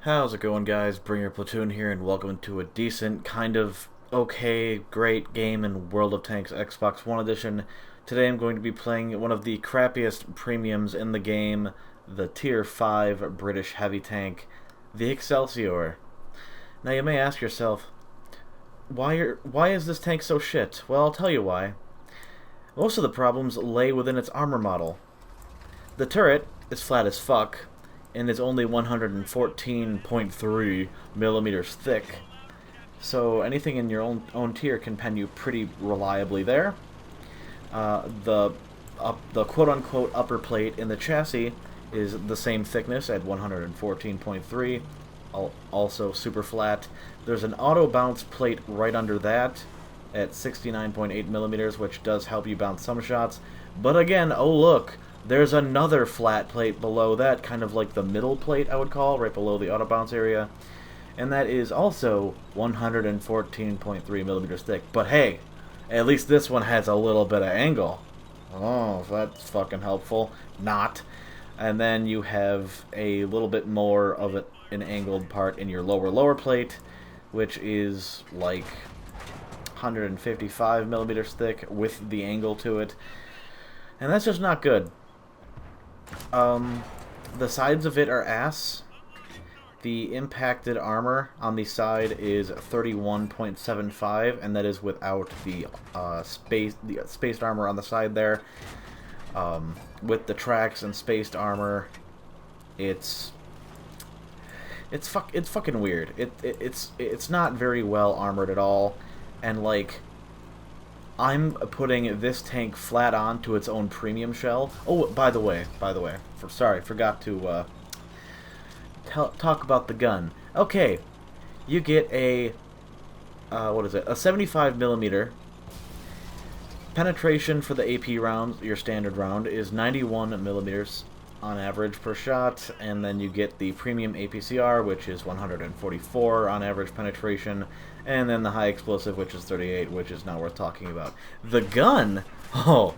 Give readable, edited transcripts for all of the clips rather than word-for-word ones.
How's it going, guys? Bring Your Platoon here, and welcome to a decent, kind of okay, great game in World of Tanks Xbox One Edition. Today I'm going to be playing one of the crappiest premiums in the game, the Tier 5 British heavy tank, the Excelsior. Now you may ask yourself, why is this tank so shit? Well, I'll tell you why. Most of the problems lay within its armor model. The turret is flat as fuck, and is only 114.3 millimeters thick, so anything in your own tier can pen you pretty reliably there. The quote-unquote upper plate in the chassis is the same thickness at 114.3, also super flat. There's an auto bounce plate right under that at 69.8 millimeters, which does help you bounce some shots. But again, oh look, there's another flat plate below that, kind of like the middle plate, I would call, right below the auto bounce area. And that is also 114.3 millimeters thick. But hey, at least this one has a little bit of angle. Oh, that's fucking helpful. Not. And then you have a little bit more of an angled part in your lower plate, which is like 155 millimeters thick with the angle to it. And that's just not good. The sides of it are ass. The impacted armor on the side is 31.75, and that is without the spaced armor on the side there. With the tracks and spaced armor, it's fucking weird. It's not very well armored at all, and like, I'm putting this tank flat on to its own premium shell. Oh, by the way, forgot to talk about the gun. Okay, you get a what is it? A 75 millimeter. Penetration for the AP round, your standard round, is 91 millimeters on average per shot, and then you get the premium APCR, which is 144 on average penetration, and then the high explosive, which is 38, which is not worth talking about. The gun, oh,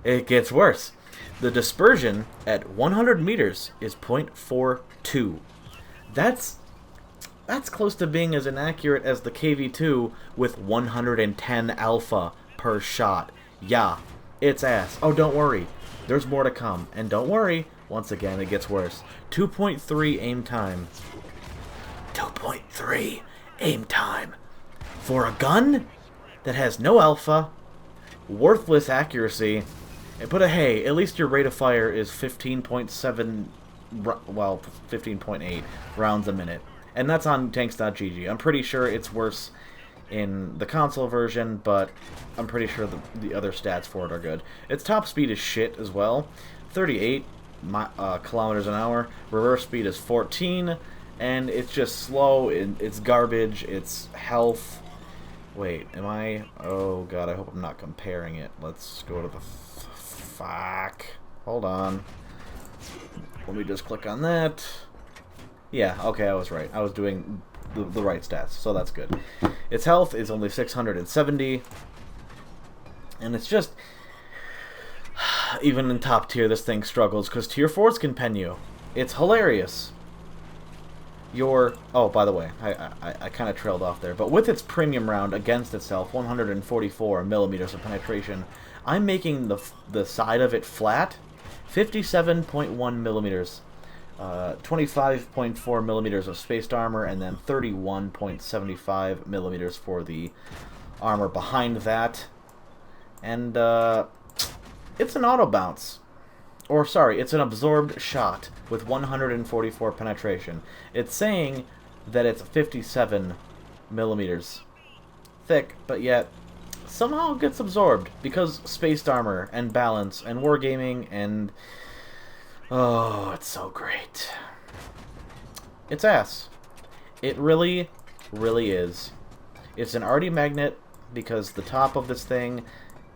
it gets worse. The dispersion at 100 meters is 0.42. That's close to being as inaccurate as the KV-2 with 110 alpha per shot. Yeah, it's ass. Oh, don't worry. There's more to come. And don't worry, once again, it gets worse. 2.3 aim time. 2.3 aim time. For a gun that has no alpha, worthless accuracy, but hey, at least your rate of fire is 15.7, well, 15.8 rounds a minute. And that's on tanks.gg. I'm pretty sure it's worse in the console version, but I'm pretty sure the other stats for it are good. Its top speed is shit as well, 38 kilometers an hour. Reverse speed is 14, and it's just slow. It's garbage. It's health. Wait, am I? Oh god, I hope I'm not comparing it. Let's go to the fuck. Hold on. Let me just click on that. Yeah, okay, I was right. I was doing the right stats, so that's good. Its health is only 670, and it's just, even in top tier, this thing struggles, because tier 4s can pen you. It's hilarious. Oh, by the way, I kind of trailed off there, but with its premium round against itself, 144 millimeters of penetration, I'm making the side of it flat, 57.1 millimeters. 25.4 millimeters of spaced armor, and then 31.75 millimeters for the armor behind that. And it's an auto bounce. Or, sorry, it's an absorbed shot with 144 penetration. It's saying that it's 57 millimeters thick, but yet somehow gets absorbed because spaced armor and balance and wargaming and... oh, it's so great. It's ass. It really, really is. It's an RD magnet because the top of this thing,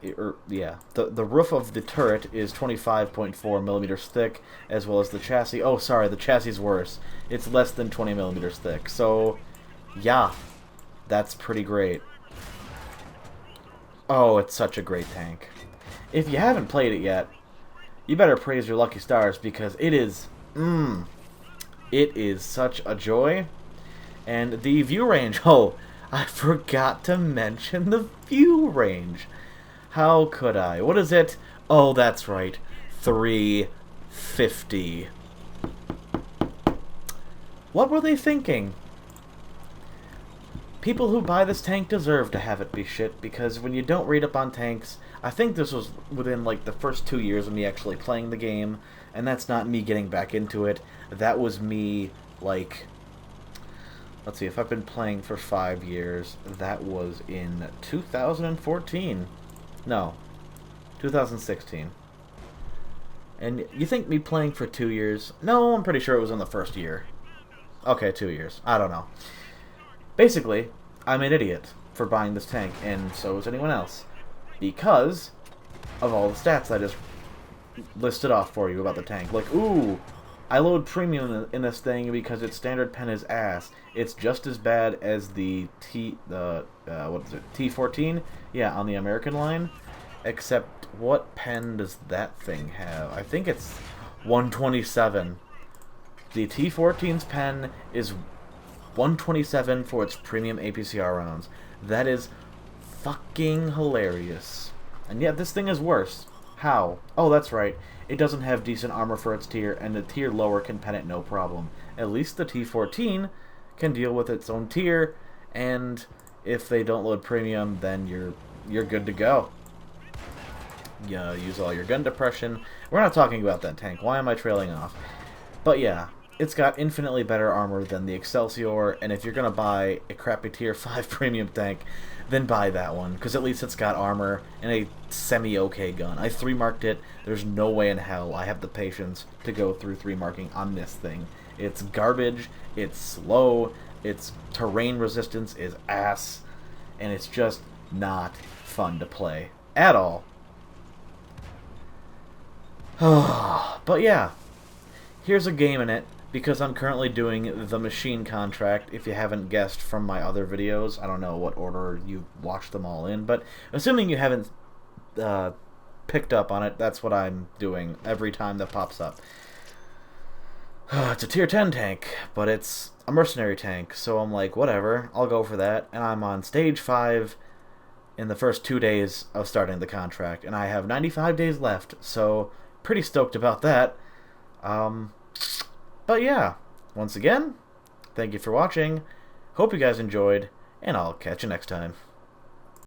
the roof of the turret is 25.4 millimeters thick, as well as the chassis. Oh, sorry, the chassis is worse. It's less than 20 millimeters thick. So, yeah, that's pretty great. Oh, it's such a great tank. If you haven't played it yet, you better praise your lucky stars, because it is, It is such a joy. And the view range. Oh, I forgot to mention the view range. How could I? What is it? Oh, that's right. 350. What were they thinking? People who buy this tank deserve to have it be shit, because when you don't read up on tanks, I think this was within like the first 2 years of me actually playing the game, and that's not me getting back into it. That was me, like, let's see, if I've been playing for 5 years, that was in 2014. No, 2016. And you think me playing for 2 years? No, I'm pretty sure it was in the first year. Okay, 2 years. I don't know. Basically, I'm an idiot for buying this tank, and so is anyone else. Because of all the stats I just listed off for you about the tank. Like, ooh, I load premium in this thing because its standard pen is ass. It's just as bad as the what is it, T14? Yeah, on the American line. Except, what pen does that thing have? I think it's 127. The T14's pen is 127 for its premium APCR rounds. That is fucking hilarious. And yet this thing is worse. How? Oh, that's right. It doesn't have decent armor for its tier, and the tier lower can pen it no problem. At least the T14 can deal with its own tier, and if they don't load premium, then you're good to go. You use all your gun depression. We're not talking about that tank. Why am I trailing off? But yeah, it's got infinitely better armor than the Excelsior, and if you're going to buy a crappy tier 5 premium tank, then buy that one, because at least it's got armor and a semi-okay gun. I 3-marked it. There's no way in hell I have the patience to go through 3-marking on this thing. It's garbage, it's slow, its terrain resistance is ass, and it's just not fun to play at all. But yeah, here's a game in it, because I'm currently doing the Machine contract, if you haven't guessed from my other videos. I don't know what order you watched them all in, but assuming you haven't picked up on it, that's what I'm doing every time that pops up. It's a tier 10 tank, but it's a mercenary tank, so I'm like, whatever, I'll go for that, and I'm on stage 5 in the first 2 days of starting the contract, and I have 95 days left, so pretty stoked about that. But yeah, once again, thank you for watching. Hope you guys enjoyed, and I'll catch you next time.